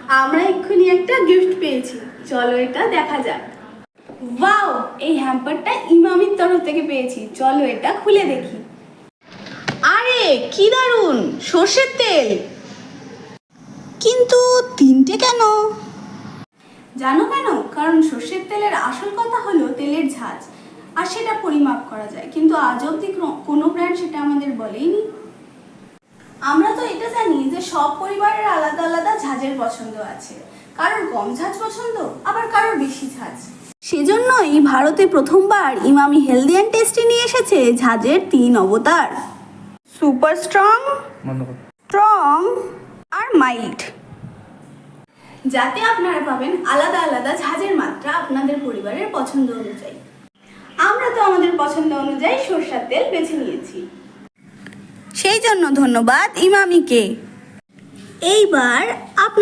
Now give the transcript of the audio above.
আমরা এক্ষুনি একটা গিফট পেয়েছি, চলো এটা দেখা যাক। ওয়াও, এই হ্যাম্পারটা ইমামির তরফ থেকে পেয়েছি, চলো এটা খুলে দেখি। আরে কি দারুণ, সর্ষের তেল। কিন্তু তিনটে কেন? জানো কেন? কারণ সর্ষের তেলের আসল কথা হলো তেলের ঝাঁজ, আর সেটা পরিমাপ করা যায়, কিন্তু আজ অবধি কোনো ব্র্যান্ড সেটা আমাদের বলেইনি। আমরা তো এটা জানি যে সব পরিবারের আলাদা আলাদা ঝাঁজের পছন্দ আছে, কারোর কম ঝাঁজ পছন্দ, আবার কারোর বেশি ঝাঁজ। সেজন্যই ভারতে প্রথমবার ইমামি হেলদি অ্যান্ড টেস্টি নিয়ে এসেছে ঝাঁজের 3 অবতার: সুপার স্ট্রং, স্ট্রং আর মাইল্ড। যাতে আপনারা পাবেন আলাদা আলাদা ঝাঁজের মাত্রা আপনাদের পরিবারের পছন্দ অনুযায়ী। আমরা তো আমাদের পছন্দ অনুযায়ী সরষের তেল বেছে নিয়েছি। সেই জন্য ধন্যবাদ ইমামিকে। এইবার আপনার